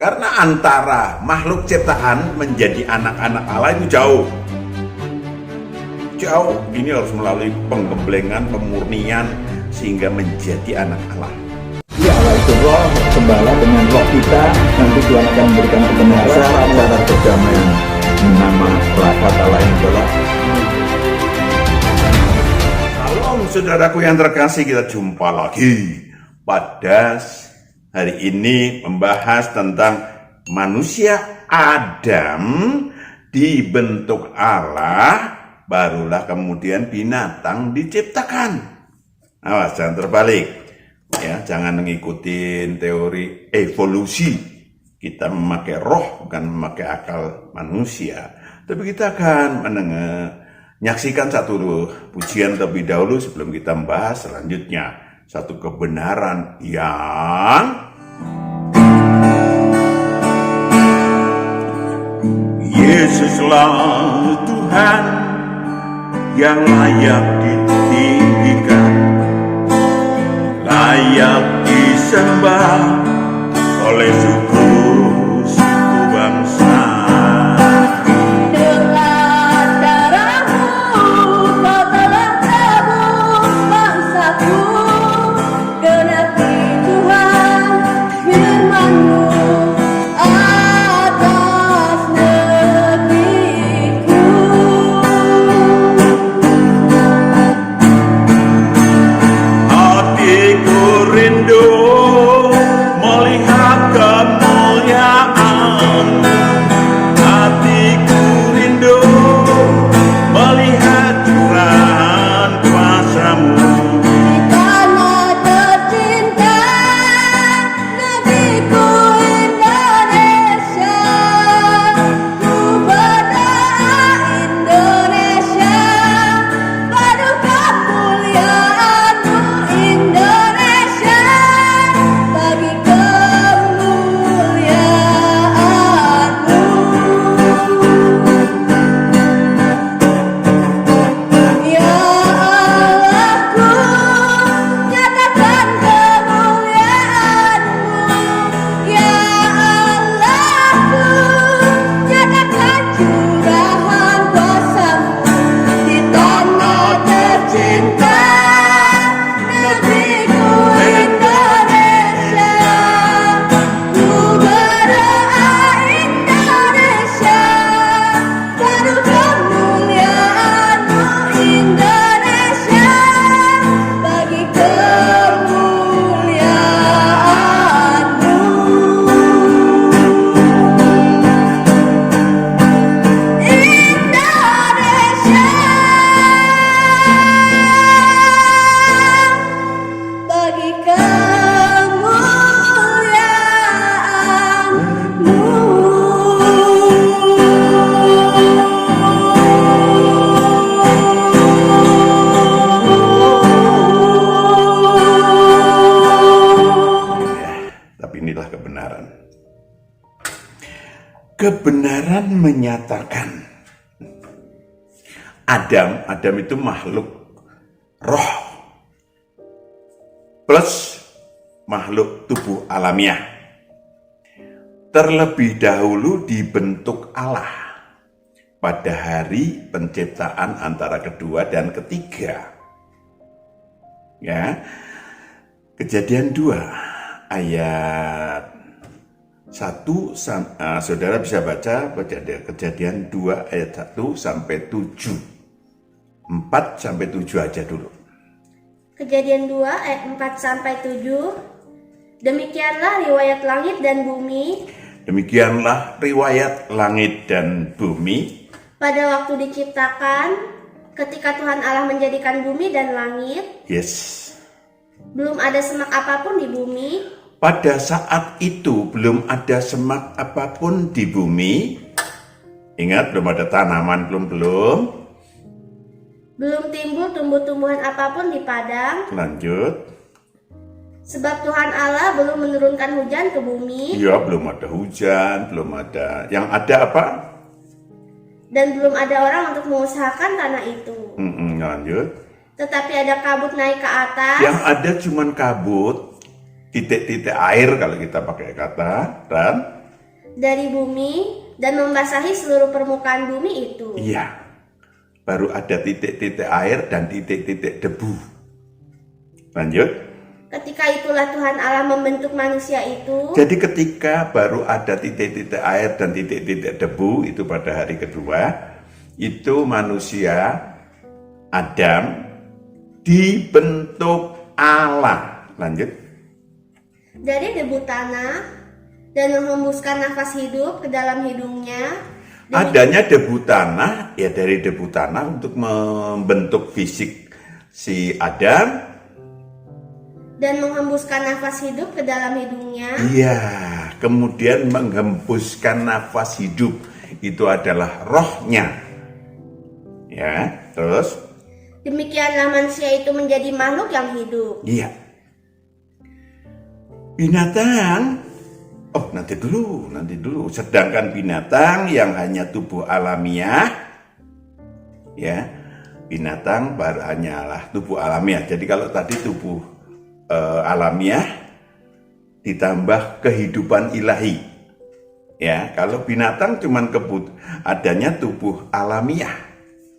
Karena antara makhluk ciptaan menjadi anak-anak Allah itu jauh. Jauh, ini harus melalui penggemblengan, pemurnian, sehingga menjadi anak Allah. Ya Allah itu roh, gembala dengan roh kita, nanti Tuhan akan memberikan kebenaran, syarat-syarat perdamaian. Nama rakat Allah yang adalah. Salam saudaraku yang terkasih, kita jumpa lagi pada hari ini membahas tentang manusia Adam dibentuk Allah, barulah kemudian binatang diciptakan. Awas, jangan terbalik. Ya, jangan mengikuti teori evolusi. Kita memakai roh, bukan memakai akal manusia. Tapi kita akan menyaksikan satu pujian terlebih dahulu sebelum kita membahas selanjutnya. Satu kebenaran yang Yesuslah Tuhan yang layak ditinggikan, layak disembah oleh suku-suku bangsa. Dengan darahmu kau telah tebus bangsaku, genapi Tuhan firman-Mu atas negeriku. Hatiku rindu melihat kemuliaan-Mu. Hatiku rindu melihat curahan kuasa-Mu. Di tanah tercinta, negeriku Indonesia, ku berdoa Indonesia, paduka kemuliaan-Mu Indonesia, bagi kemuliaan-Mu. Ya Allahku, nyatakan kemuliaan-Mu. Ya Allahku, nyatakan curahan kuasa-Mu di tanah tercinta, negeriku Indonesia. Ku berdoa Indonesia, paduka kemuliaan-Mu Indonesia, bagi kemuliaan-Mu. Indonesia, bagi kemuliaan-Mu. Tapi inilah kebenaran. Kebenaran menyatakan Adam itu makhluk roh plus makhluk tubuh alamiah. Terlebih dahulu dibentuk Allah pada hari penciptaan antara kedua dan ketiga. Ya. Kejadian 2 ayat 1, saudara bisa baca Kejadian 2 ayat 1 sampai 7. 4 sampai 7 aja dulu. Kejadian 2 ayat 4 sampai 7. Demikianlah riwayat langit dan bumi Demikianlah riwayat langit dan bumi pada waktu diciptakan, ketika Tuhan Allah menjadikan bumi dan langit. Yes. Belum ada semak apapun di bumi, Pada saat itu belum ada semak apapun di bumi. Ingat, belum ada tanaman, belum. belum timbul tumbuh-tumbuhan apapun di padang, Lanjut. sebab Tuhan Allah belum menurunkan hujan ke bumi, Ya, belum ada hujan, belum ada. Yang ada apa? dan belum ada orang untuk mengusahakan tanah itu. Lanjut. Tetapi ada kabut naik ke atas, Yang ada cuman kabut, titik-titik air kalau kita pakai kata, dan dari bumi dan membasahi seluruh permukaan bumi itu. Iya. Baru ada titik-titik air dan titik-titik debu. Lanjut. Ketika itulah Tuhan Allah membentuk manusia itu. Jadi ketika baru ada titik-titik air dan titik-titik debu itu pada hari kedua, itu manusia Adam dibentuk Allah. Lanjut. Dari debu tanah dan menghembuskan nafas hidup ke dalam hidungnya. Adanya debu tanah, ya dari debu tanah untuk membentuk fisik si Adam. Dan menghembuskan nafas hidup ke dalam hidungnya. Iya, kemudian menghembuskan nafas hidup itu adalah rohnya. Ya, terus? Demikianlah manusia itu menjadi makhluk yang hidup. Iya. Binatang, oh nanti dulu. Sedangkan binatang yang hanya tubuh alamiah, ya, binatang baru hanyalah tubuh alamiah. Jadi kalau tadi tubuh alamiah ditambah kehidupan ilahi, ya. Kalau binatang cuman adanya tubuh alamiah,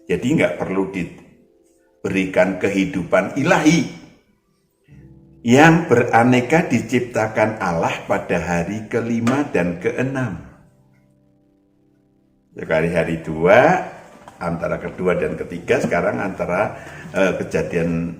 jadi nggak perlu diberikan kehidupan ilahi. Yang beraneka diciptakan Allah pada hari ke-5 dan ke-6. Sekali hari 2, antara kedua dan ketiga, sekarang antara Kejadian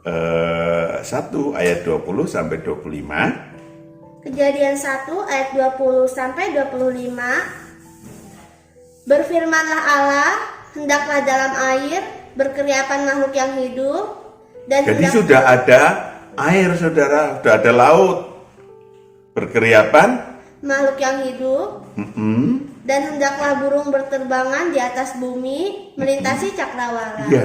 1 ayat 20 sampai 25. Kejadian 1 ayat 20 sampai 25. Berfirmanlah Allah, hendaklah dalam air berkeriapan makhluk yang hidup. Dan jadi sudah ada air, saudara, sudah ada laut, berkeriapan makhluk yang hidup. Dan hendaklah burung berterbangan di atas bumi, melintasi cakrawala. Ya,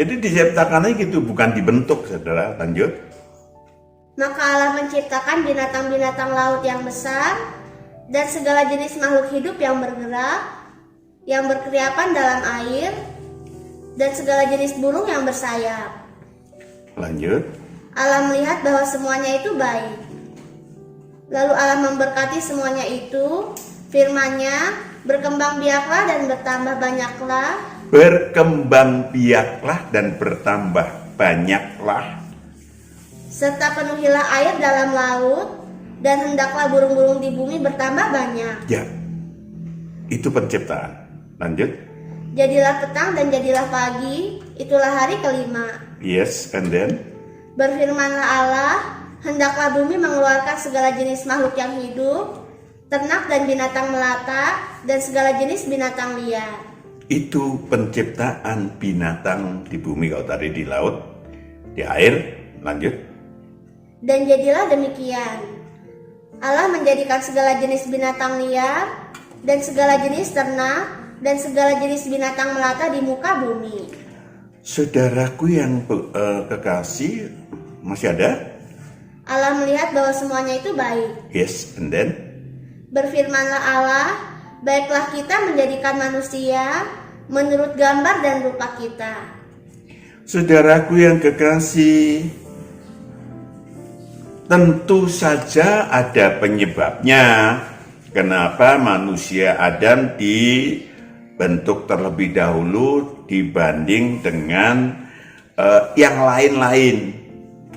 jadi diciptakannya gitu, bukan dibentuk, saudara. Lanjut. Maka Allah menciptakan binatang-binatang laut yang besar dan segala jenis makhluk hidup yang bergerak, yang berkeriapan dalam air, dan segala jenis burung yang bersayap. Lanjut. Allah melihat bahwa semuanya itu baik. Lalu Allah memberkati semuanya itu, firman-Nya, berkembang biaklah dan bertambah banyaklah. Berkembang biaklah dan bertambah banyaklah. Serta penuhilah air dalam laut, dan hendaklah burung-burung di bumi bertambah banyak. Ya, itu penciptaan. Lanjut. Jadilah petang dan jadilah pagi, itulah hari ke-5. Yes, and then? Berfirmanlah Allah, hendaklah bumi mengeluarkan segala jenis makhluk yang hidup, ternak dan binatang melata, dan segala jenis binatang liar. Itu penciptaan binatang di bumi, kalau tadi di laut, di air. Lanjut. Dan jadilah demikian. Allah menjadikan segala jenis binatang liar, dan segala jenis ternak, dan segala jenis binatang melata di muka bumi. Saudaraku yang kekasih, masih ada? Allah melihat bahwa semuanya itu baik. Yes, and then? Berfirmanlah Allah, baiklah kita menjadikan manusia menurut gambar dan rupa kita. Saudaraku yang kekasih, tentu saja ada penyebabnya. Kenapa manusia Adam dibentuk terlebih dahulu dibanding dengan yang lain-lain.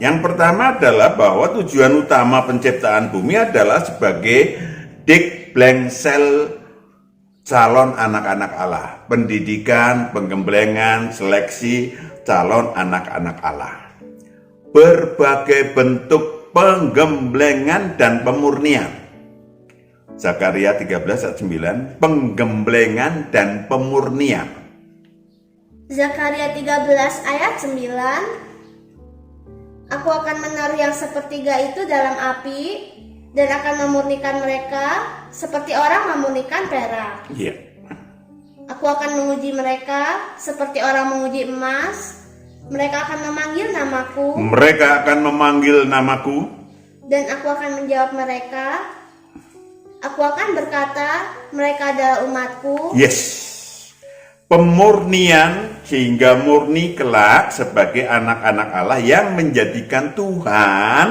Yang pertama adalah bahwa tujuan utama penciptaan bumi adalah sebagai dik blank sel calon anak-anak Allah. Pendidikan, penggemblengan, seleksi calon anak-anak Allah. Berbagai bentuk penggemblengan dan pemurnian. Zakaria 13 ayat 9, penggemblengan dan pemurnian. Zakaria 13 ayat 9, Aku akan menaruh yang sepertiga itu dalam api dan akan memurnikan mereka seperti orang memurnikan perak. Iya. Aku akan menguji mereka seperti orang menguji emas. Mereka akan memanggil namaku. Mereka akan memanggil namaku. Dan aku akan menjawab mereka. Aku akan berkata, mereka adalah umatku. Yes. Pemurnian sehingga murni kelak sebagai anak-anak Allah yang menjadikan Tuhan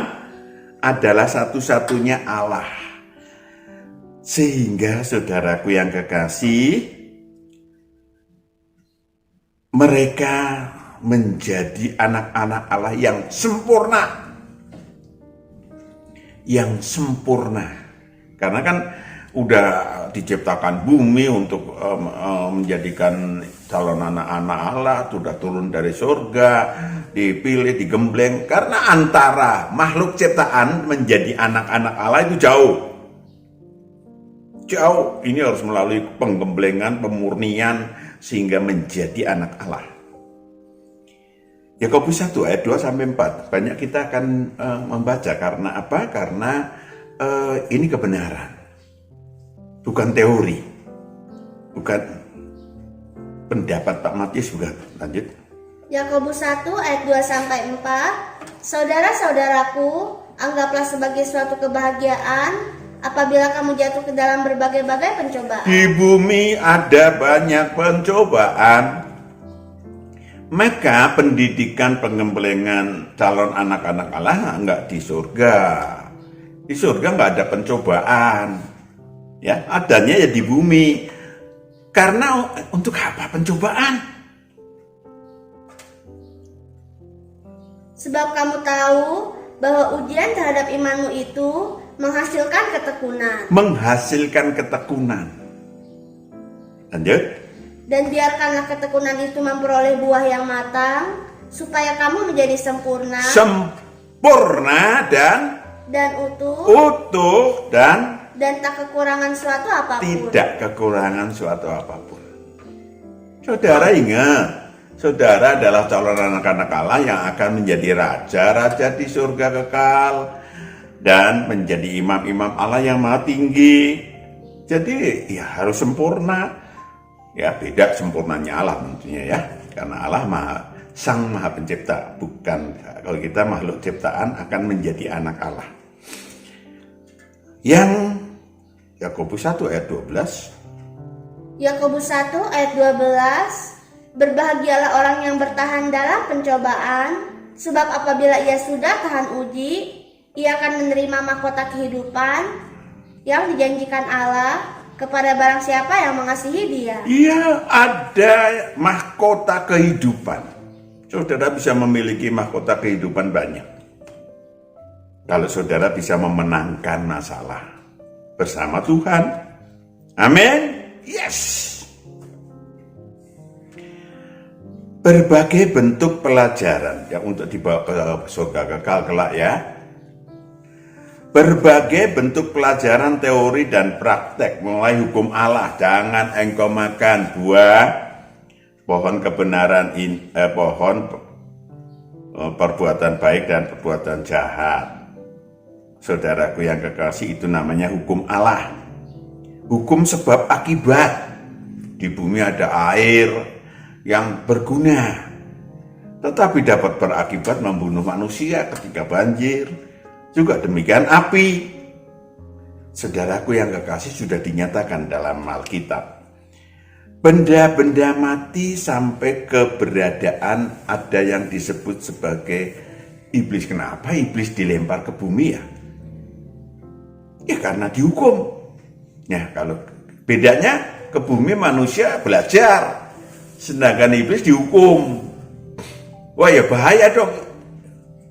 adalah satu-satunya Allah. Sehingga saudaraku yang kekasih, mereka menjadi anak-anak Allah yang sempurna. Yang sempurna. Karena kan udah diciptakan bumi untuk menjadikan calon anak-anak Allah, sudah turun dari surga, dipilih, digembleng. Karena antara makhluk ciptaan menjadi anak-anak Allah itu jauh. Jauh, ini harus melalui penggemblengan, pemurnian, sehingga menjadi anak Allah. Yakobus 1 ayat 2 sampai 4. Banyak kita akan membaca karena apa? Karena ini kebenaran. Bukan teori. Bukan pendapat Pak Matius, bukan. Lanjut. Yakobus 1 ayat 2 sampai 4. Saudara-saudaraku, anggaplah sebagai suatu kebahagiaan apabila kamu jatuh ke dalam berbagai-bagai pencobaan. Di bumi ada banyak pencobaan. Maka pendidikan pengembelengan calon anak-anak Allah enggak di surga. Di surga enggak ada pencobaan. Ya, adanya ya di bumi. Karena untuk apa pencobaan? Sebab kamu tahu bahwa ujian terhadap imanmu itu menghasilkan ketekunan. Menghasilkan ketekunan. Lanjut. Dan biarkanlah ketekunan itu memperoleh buah yang matang, supaya kamu menjadi sempurna. Sempurna dan utuh dan tak kekurangan suatu apapun. Tidak kekurangan suatu apapun. Saudara ingat, saudara adalah calon anak-anak Allah yang akan menjadi raja-raja di surga kekal dan menjadi imam-imam Allah yang maha tinggi. Jadi ya harus sempurna. Ya beda sempurnanya Allah tentunya ya. Karena Allah sang maha pencipta. Bukan, kalau kita makhluk ciptaan akan menjadi anak Allah. Yang Yakobus 1 ayat 12. Yakobus 1 ayat 12. Berbahagialah orang yang bertahan dalam pencobaan, sebab apabila ia sudah tahan uji, ia akan menerima mahkota kehidupan yang dijanjikan Allah kepada barang siapa yang mengasihi Dia. Iya, ada mahkota kehidupan. Saudara bisa memiliki mahkota kehidupan banyak. Kalau saudara bisa memenangkan masalah bersama Tuhan. Amin. Yes. Berbagai bentuk pelajaran yang untuk dibawa ke surga kekal kelak ya. Berbagai bentuk pelajaran teori dan praktek, mulai hukum Allah, jangan engkau makan buah pohon kebenaran, pohon perbuatan baik dan perbuatan jahat. Saudaraku yang kekasih, itu namanya hukum Allah. Hukum sebab akibat. Di bumi ada air yang berguna, tetapi dapat berakibat membunuh manusia ketika banjir. Juga demikian api. Saudaraku yang kekasih, sudah dinyatakan dalam Alkitab. Benda-benda mati sampai keberadaan ada yang disebut sebagai iblis. Kenapa iblis dilempar ke bumi ya? Ya karena dihukum. Ya kalau bedanya ke bumi manusia belajar, sedangkan iblis dihukum. Wah ya bahaya dong.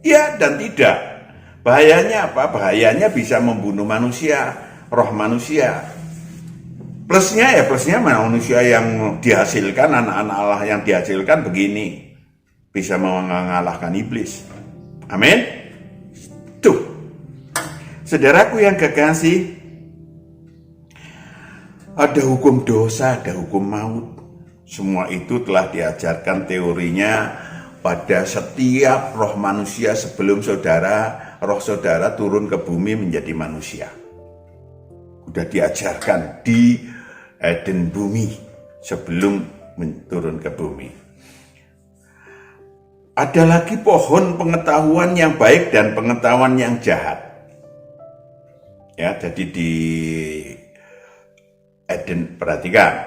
Ya dan tidak. Bahayanya apa? Bahayanya bisa membunuh manusia, roh manusia. Plusnya manusia yang dihasilkan, anak-anak Allah yang dihasilkan begini. Bisa mengalahkan iblis. Amin. Tuh. Saudaraku yang kekasih, ada hukum dosa, ada hukum maut. Semua itu telah diajarkan teorinya pada setiap roh manusia sebelum roh saudara turun ke bumi menjadi manusia. Sudah diajarkan di Eden bumi sebelum turun ke bumi. Ada lagi pohon pengetahuan yang baik dan pengetahuan yang jahat. Ya, jadi di Eden, perhatikan.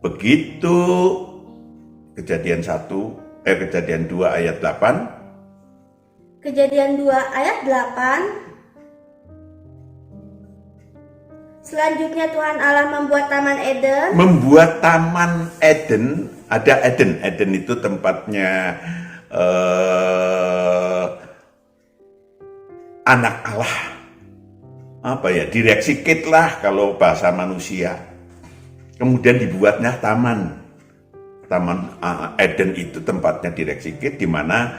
Begitu Kejadian 2 ayat 8. Kejadian 2 ayat 8. Selanjutnya Tuhan Allah membuat Taman Eden. Membuat Taman Eden, ada Eden. Eden itu tempatnya anak Allah. Apa ya, direksi kit lah kalau bahasa manusia. Kemudian dibuatnya taman. Taman Eden itu tempatnya direksi kit, di mana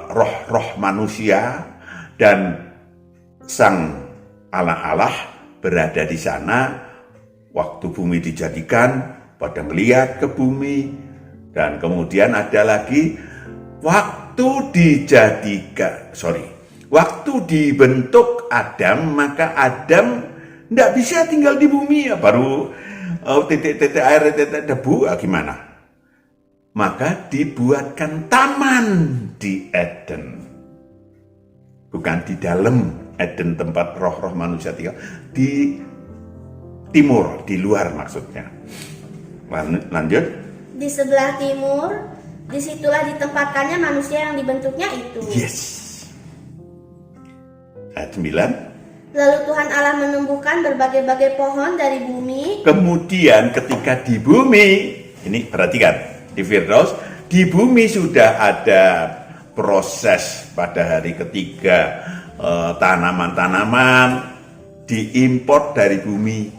roh-roh manusia dan sang Allah berada di sana. Waktu bumi dijadikan, pada melihat ke bumi. Dan kemudian ada lagi waktu dibentuk Adam, maka Adam tidak bisa tinggal di bumi ya, baru titik-titik air, titik debu, gimana? Maka dibuatkan taman di Eden. Bukan di dalam Eden tempat roh-roh manusia tinggal, di timur, di luar maksudnya. Lanjut. Di sebelah timur, disitulah ditempatkannya manusia yang dibentuknya itu. Yes. Ayat 9. Lalu Tuhan Allah menumbuhkan berbagai-bagai pohon dari bumi. Kemudian ketika di bumi, ini perhatikan, di Firdaus, di bumi sudah ada proses pada hari ketiga, tanaman-tanaman diimpor dari bumi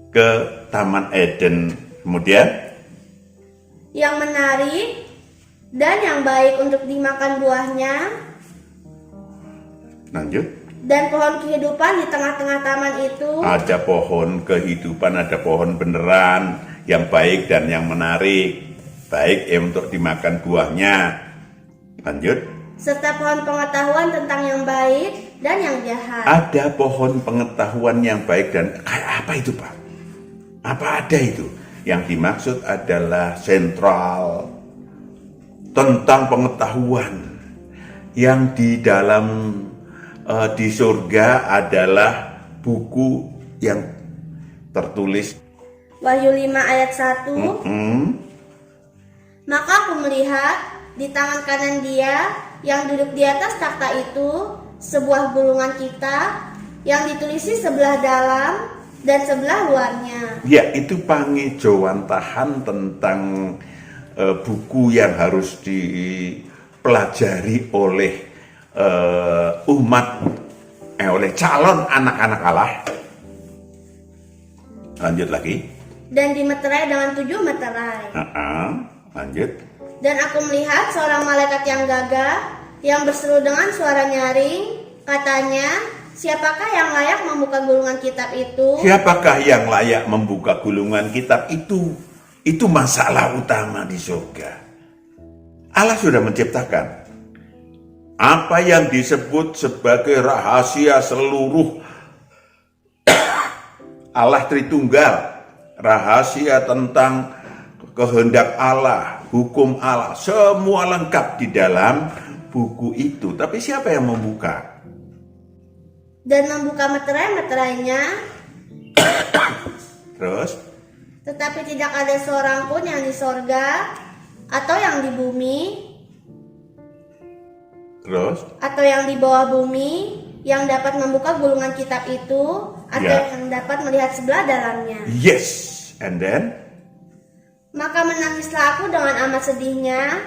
ke Taman Eden. Kemudian yang menarik dan yang baik untuk dimakan buahnya. Lanjut. Dan pohon kehidupan di tengah-tengah taman itu. Ada pohon kehidupan, ada pohon beneran, yang baik dan yang menarik. Baik untuk dimakan buahnya. Lanjut. Serta pohon pengetahuan tentang yang baik dan yang jahat. Ada pohon pengetahuan yang baik dan kayak apa itu, Pak? Apa ada itu? Yang dimaksud adalah sentral tentang pengetahuan yang di dalam di surga adalah buku yang tertulis. Wahyu 5 ayat 1. Maka aku melihat di tangan kanan Dia yang duduk di atas takhta itu sebuah gulungan kitab yang ditulisi sebelah dalam dan sebelah luarnya. Ya, itu pangejauhan tentang buku yang harus dipelajari oleh oleh calon anak-anak Allah. Lanjut lagi. Dan dimeterai dengan 7 meterai. Lanjut. Dan aku melihat seorang malaikat yang gagah yang berseru dengan suara nyaring, katanya, siapakah yang layak membuka gulungan kitab itu? Siapakah yang layak membuka gulungan kitab itu? Itu masalah utama di surga. Allah sudah menciptakan apa yang disebut sebagai rahasia seluruh Allah Tritunggal, rahasia tentang kehendak Allah, hukum Allah, semua lengkap di dalam buku itu. Tapi siapa yang membuka? Dan membuka meterai-meterainya. Terus? Tetapi tidak ada seorang pun yang di sorga atau yang di bumi. Terus? Atau yang di bawah bumi yang dapat membuka gulungan kitab itu atau yang dapat melihat sebelah dalamnya. Yes, and then? Maka menangislah aku dengan amat sedihnya,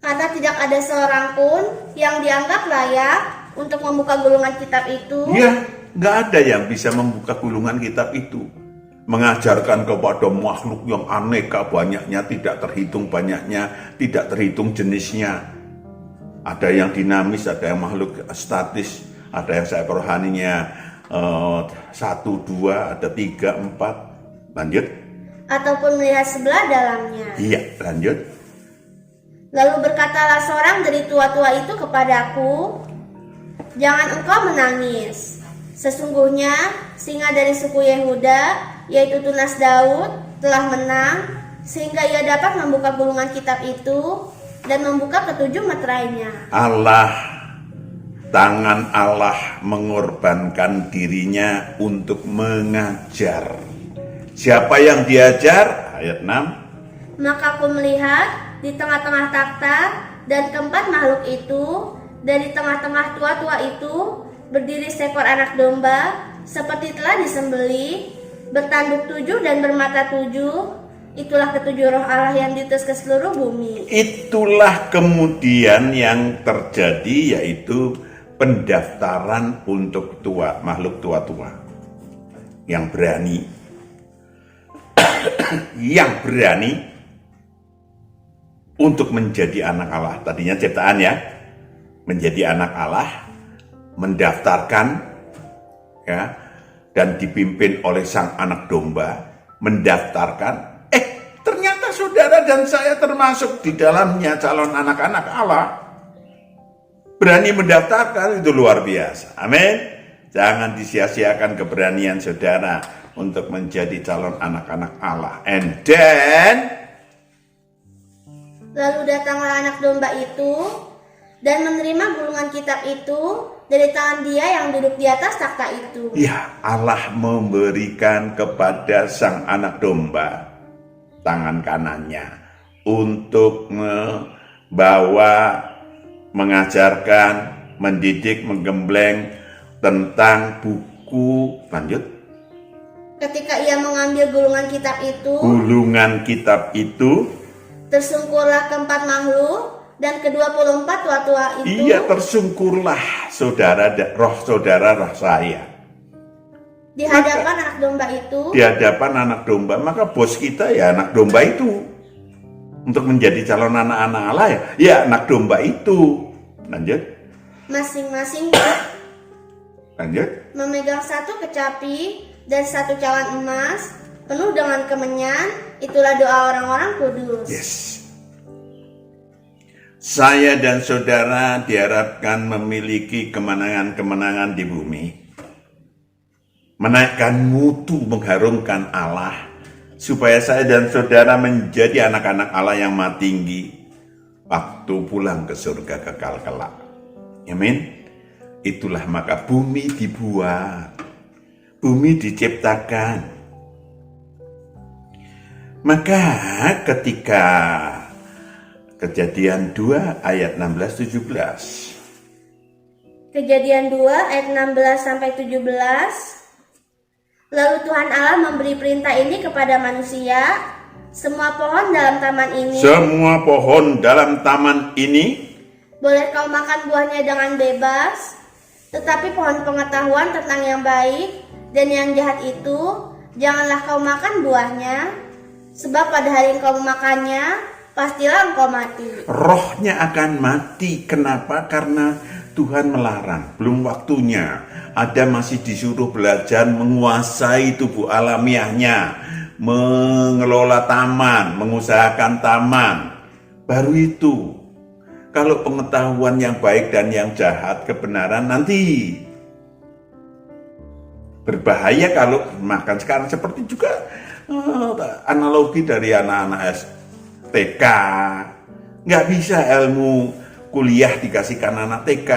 karena tidak ada seorang pun yang dianggap layak untuk membuka gulungan kitab itu. Ya, nggak ada yang bisa membuka gulungan kitab itu. Mengajarkan kepada makhluk yang aneka banyaknya, tidak terhitung banyaknya, tidak terhitung jenisnya. Ada yang dinamis, ada yang makhluk statis, ada yang sayap rohaninya 1, 2, ada 3, 4. Lanjut. Ataupun melihat sebelah dalamnya. Iya, lanjut. Lalu berkatalah seorang dari tua-tua itu kepadaku, jangan engkau menangis. Sesungguhnya singa dari suku Yehuda, yaitu tunas Daud, telah menang, sehingga ia dapat membuka gulungan kitab itu dan membuka ke-7 meterainya. Tangan Allah mengorbankan dirinya untuk mengajar. Siapa yang diajar? Ayat 6. Maka aku melihat di tengah-tengah takhta dan keempat makhluk itu, dari tengah-tengah tua-tua itu berdiri seekor anak domba seperti telah disembelih, bertanduk 7 dan bermata 7, itulah ketujuh roh Allah yang diutus ke seluruh bumi. Itulah kemudian yang terjadi, yaitu pendaftaran untuk makhluk tua-tua yang berani yang berani untuk menjadi anak Allah. Tadinya ciptaan ya, menjadi anak Allah, mendaftarkan ya, dan dipimpin oleh sang anak domba, mendaftarkan. Ternyata saudara dan saya termasuk di dalamnya calon anak-anak Allah. Berani mendaftarkan, itu luar biasa. Amin. Jangan disia-siakan keberanian saudara untuk menjadi calon anak-anak Allah. And then, lalu datanglah anak domba itu dan menerima gulungan kitab itu dari tangan dia yang duduk di atas takhta itu. Ya, Allah memberikan kepada sang anak domba tangan kanannya untuk membawa, mengajarkan, mendidik, menggembleng tentang buku. Lanjut. Ketika ia mengambil gulungan kitab itu, tersungkurlah keempat makhluk dan ke-24 tua-tua itu. Iya, tersungkurlah roh saudara, roh saya. Di hadapan anak domba itu. Di hadapan anak domba, maka bos kita ya anak domba itu. Untuk menjadi calon anak-anak Allah ya anak domba itu. Lanjut. Masing-masing Lanjut. memegang satu kecapi dan satu cawan emas penuh dengan kemenyan. Itulah doa orang-orang kudus. Yes. Saya dan saudara diharapkan memiliki kemenangan-kemenangan di bumi. Menaikkan mutu, mengharumkan Allah, supaya saya dan saudara menjadi anak-anak Allah yang maha tinggi waktu pulang ke surga kekal kelak. Amin. Itulah maka bumi dibuat, bumi diciptakan. Maka ketika Kejadian 2 ayat 16-17. Kejadian 2 ayat 16-17. Lalu Tuhan Allah memberi perintah ini kepada manusia, semua pohon dalam taman ini boleh kau makan buahnya dengan bebas, tetapi pohon pengetahuan tentang yang baik dan yang jahat itu janganlah kau makan buahnya, sebab pada hari engkau memakannya pastilah engkau mati. Rohnya akan mati. Kenapa? Karena Tuhan melarang, belum waktunya. Ada masih disuruh belajar menguasai tubuh alamiahnya, mengelola taman, mengusahakan taman. Baru itu. Kalau pengetahuan yang baik dan yang jahat, kebenaran nanti. Berbahaya kalau makan sekarang. Seperti juga analogi dari anak-anak TK. Nggak bisa ilmu kuliah dikasihkan anak TK.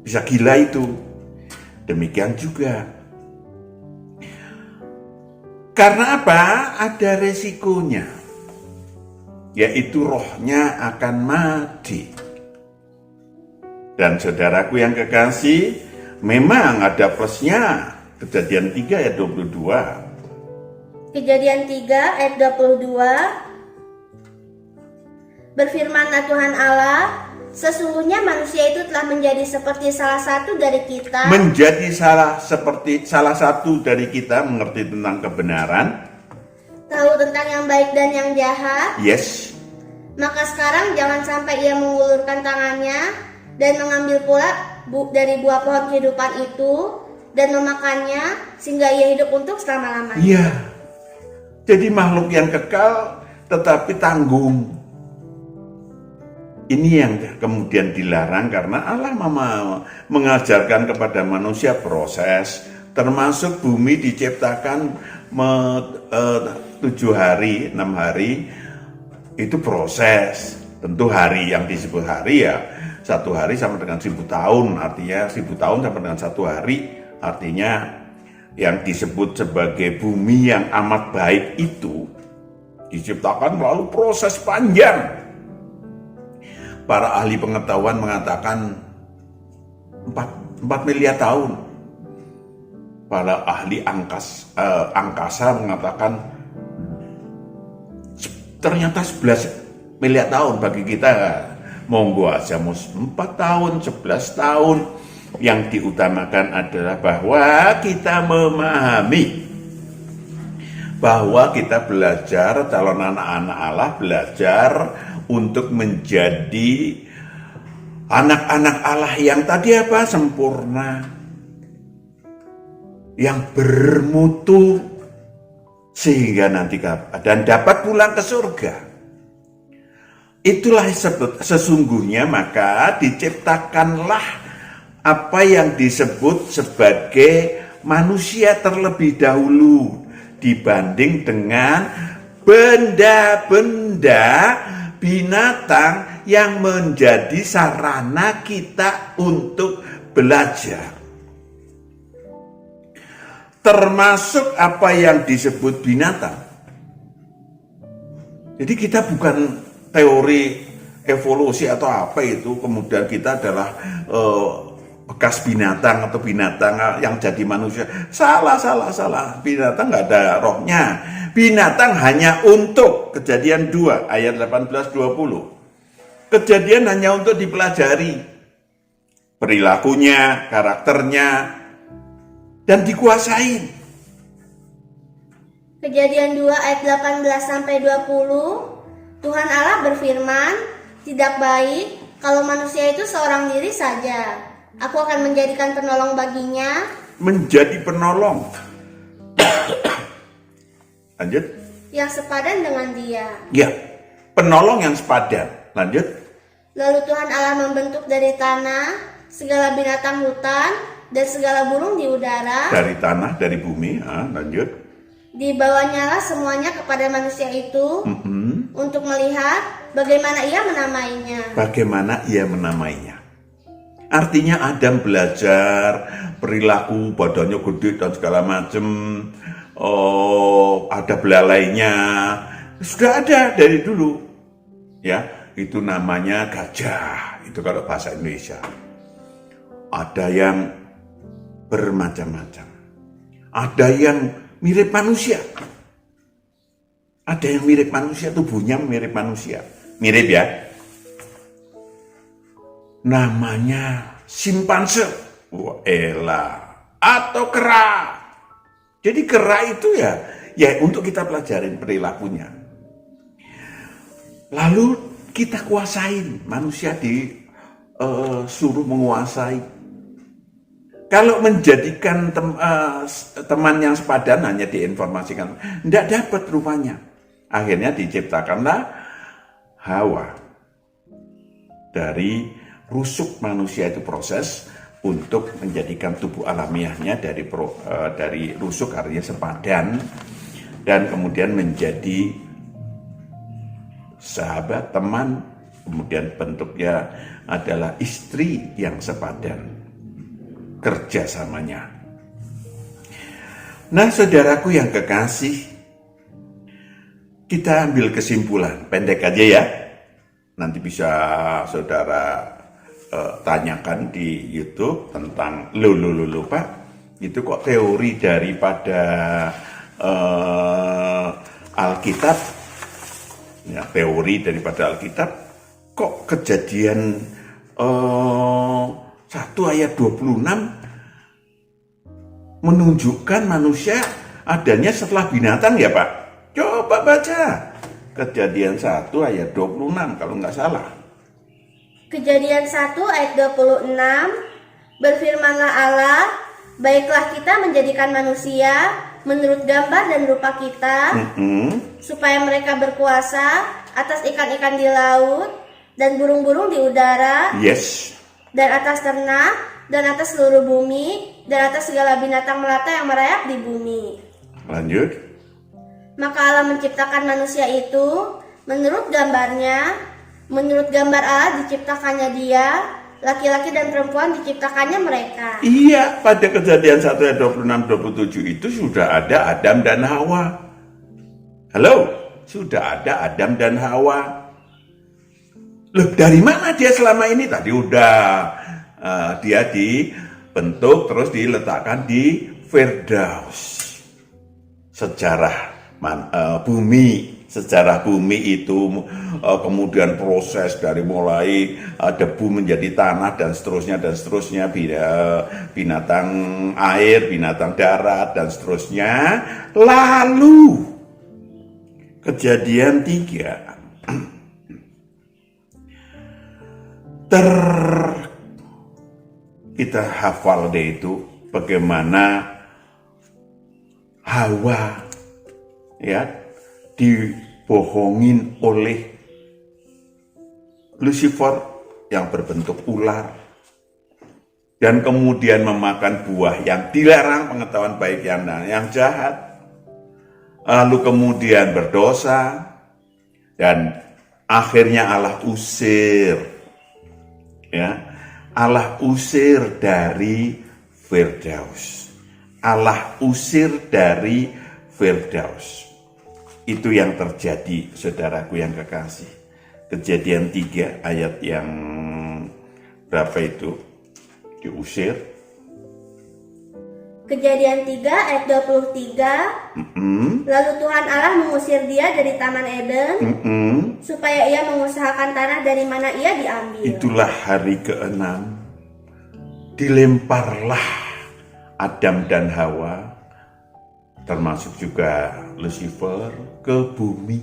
Bisa gila itu. Demikian juga. Karena apa? Ada resikonya. Yaitu rohnya akan mati. Dan saudaraku yang kekasih, memang ada plusnya. Kejadian 3 ayat 22. Kejadian 3 ayat 22. Berfirmanlah Tuhan Allah, sesungguhnya manusia itu telah menjadi seperti salah satu dari kita. Menjadi seperti salah satu dari kita, mengerti tentang kebenaran. Tahu tentang yang baik dan yang jahat. Yes. Maka sekarang jangan sampai ia mengulurkan tangannya dan mengambil pula dari buah pohon kehidupan itu dan memakannya sehingga ia hidup untuk selama-lamanya. Iya. Jadi makhluk yang kekal tetapi tanggung. Ini yang kemudian dilarang karena Allah mengajarkan kepada manusia proses, termasuk bumi diciptakan 7 hari, 6 hari, itu proses. Tentu hari yang disebut hari ya, 1 hari sama dengan 1000 tahun, artinya 1000 tahun sama dengan 1 hari, artinya yang disebut sebagai bumi yang amat baik itu diciptakan melalui proses panjang. Para ahli pengetahuan mengatakan 4 miliar tahun. para ahli angkasa mengatakan ternyata 11 miliar tahun bagi kita. Monggo aja mau 4 tahun, 11 tahun. Yang diutamakan adalah bahwa kita memahami, bahwa kita belajar, calon anak-anak Allah belajar untuk menjadi anak-anak Allah yang tadi apa? Sempurna, yang bermutu, sehingga nanti dan dapat pulang ke surga. Itulah sesungguhnya maka diciptakanlah apa yang disebut sebagai manusia terlebih dahulu dibanding dengan benda-benda binatang yang menjadi sarana kita untuk belajar. Termasuk apa yang disebut binatang. Jadi kita bukan teori evolusi atau apa itu, kemudian kita adalah bekas binatang atau binatang yang jadi manusia. Salah. Binatang nggak ada rohnya. Binatang hanya untuk Kejadian 2 ayat 18-20. Kejadian hanya untuk dipelajari perilakunya, karakternya, dan dikuasain. Kejadian 2 ayat 18-20, Tuhan Allah berfirman, tidak baik kalau manusia itu seorang diri saja. Aku akan menjadikan penolong baginya. Menjadi penolong. Lanjut. Yang sepadan dengan dia. Ya, penolong yang sepadan. Lanjut. Lalu Tuhan Allah membentuk dari tanah segala binatang hutan dan segala burung di udara. Dari tanah, dari bumi. Lanjut. Dibawanyalah semuanya kepada manusia itu untuk melihat bagaimana ia menamainya. Bagaimana ia menamainya. Artinya Adam belajar perilaku, badannya gede dan segala macam. Ada belalainya. Sudah ada dari dulu. Ya, itu namanya gajah. Itu kalau bahasa Indonesia. Ada yang bermacam-macam. Ada yang mirip manusia. Ada yang mirip manusia, tubuhnya mirip manusia. Mirip ya. Namanya simpanse. Wah, elah. Atau kera. Jadi kera itu ya untuk kita pelajarin perilakunya. Lalu kita kuasain. Manusia disuruh menguasai. Kalau menjadikan teman yang sepadan hanya diinformasikan, tidak dapat rupanya. Akhirnya diciptakanlah Hawa. Dari rusuk manusia itu proses untuk menjadikan tubuh alamiahnya dari rusuk artinya sepadan, dan kemudian menjadi sahabat, teman, kemudian bentuknya adalah istri yang sepadan. Kerjasamanya. Nah, saudaraku yang kekasih, kita ambil kesimpulan pendek aja ya. Nanti bisa saudara tanyakan di YouTube tentang lo Pak, itu kok teori daripada Alkitab, ya, teori daripada Alkitab kok Kejadian 1 ayat 26 menunjukkan manusia adanya setelah binatang ya Pak? Coba baca Kejadian 1 ayat 26 kalau nggak salah. Kejadian 1 ayat 26, berfirmanlah Allah, baiklah kita menjadikan manusia menurut gambar dan rupa kita, supaya mereka berkuasa atas ikan-ikan di laut dan burung-burung di udara. Yes. Dan atas ternak, dan atas seluruh bumi, dan atas segala binatang melata yang merayap di bumi. Lanjut. Maka Allah menciptakan manusia itu menurut gambarnya, menurut gambar Allah diciptakannya dia, laki-laki dan perempuan diciptakannya mereka. Iya, pada Kejadian 1 ayat 26-27 itu sudah ada Adam dan Hawa. Halo, sudah ada Adam dan Hawa. Loh, dari mana dia selama ini? Tadi udah dia dibentuk terus diletakkan di Firdaus. Sejarah bumi itu kemudian proses dari mulai debu menjadi tanah dan seterusnya, binatang air, binatang darat dan seterusnya. Lalu Kejadian 3 kita hafal deh itu bagaimana Hawa ya dibohongin oleh Lucifer yang berbentuk ular dan kemudian memakan buah yang dilarang, pengetahuan baik yang jahat. Lalu kemudian berdosa dan akhirnya Allah usir, ya, Allah usir dari Firdaus. Allah usir dari Firdaus. Itu yang terjadi, saudaraku yang kekasih. Kejadian 3 ayat yang berapa itu? Diusir. Kejadian 3 ayat 23. Lalu Tuhan Allah mengusir dia dari Taman Eden supaya ia mengusahakan tanah dari mana ia diambil. Itulah hari ke-6. Dilemparlah Adam dan Hawa, termasuk juga Lucifer, ke bumi,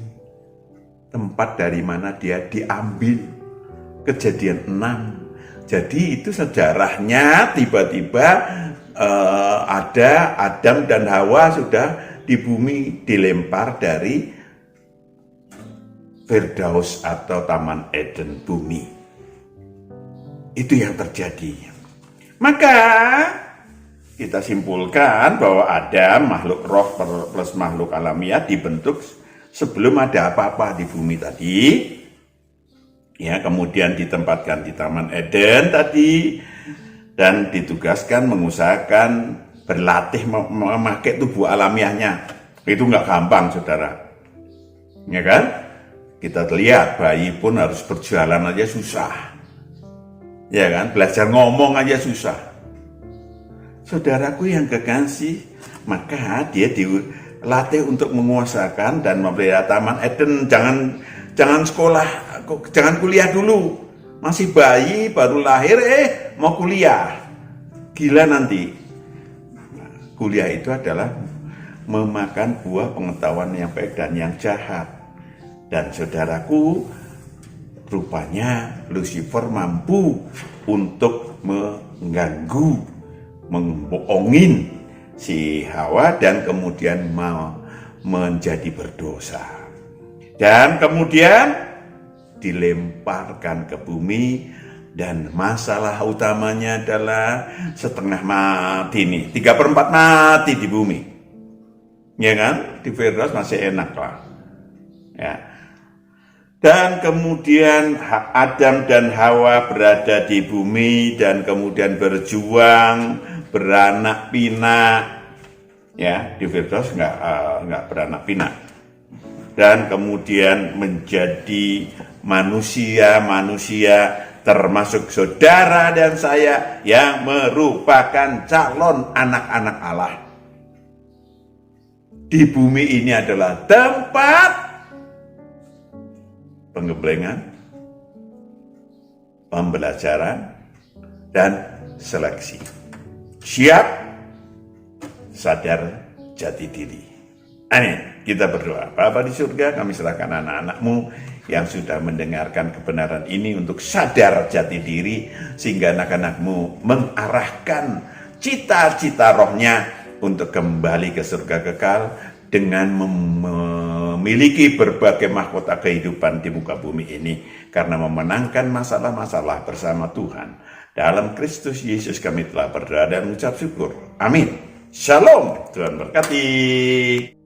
tempat dari mana dia diambil. Kejadian 6. Jadi itu sejarahnya tiba-tiba ada Adam dan Hawa sudah di bumi, dilempar dari Firdaus atau Taman Eden, bumi. Itu yang terjadi. Maka kita simpulkan bahwa Adam, makhluk roh plus makhluk alamiah, dibentuk sebelum ada apa-apa di bumi tadi. Ya, kemudian ditempatkan di Taman Eden tadi dan ditugaskan mengusahakan berlatih memakai tubuh alamiahnya. Itu nggak gampang, saudara. Ya kan? Kita lihat bayi pun harus berjalan aja susah. Ya kan? Belajar ngomong aja susah. Saudaraku yang kekasih, maka dia dilatih untuk menguasakan dan memelihara Taman Eden. Jangan sekolah, jangan kuliah dulu. Masih bayi, baru lahir, mau kuliah. Gila nanti. Kuliah itu adalah memakan buah pengetahuan yang baik dan yang jahat. Dan saudaraku, rupanya Lucifer mampu untuk mengganggu, membohongin si Hawa dan kemudian mau menjadi berdosa. Dan kemudian dilemparkan ke bumi dan masalah utamanya adalah setengah mati nih, 3/4 mati di bumi. Ya kan? Di Firdaus masih enak lah. Ya. Dan kemudian Adam dan Hawa berada di bumi dan kemudian berjuang, beranak pinak. Ya, di Firdaus nggak beranak pinak. Dan kemudian menjadi manusia termasuk saudara dan saya yang merupakan calon anak-anak Allah. Di bumi ini adalah tempat pengembelengan, pembelajaran, dan seleksi. Siap, sadar jati diri. Amin. Kita berdoa. Bapa di surga, kami serahkan anak-anak-Mu yang sudah mendengarkan kebenaran ini untuk sadar jati diri, sehingga anak-anak-Mu mengarahkan cita-cita rohnya untuk kembali ke surga kekal dengan memiliki berbagai mahkota kehidupan di muka bumi ini, karena memenangkan masalah-masalah bersama Tuhan. Dalam Kristus Yesus kami telah berdoa dan mengucap syukur. Amin. Shalom. Tuhan berkati.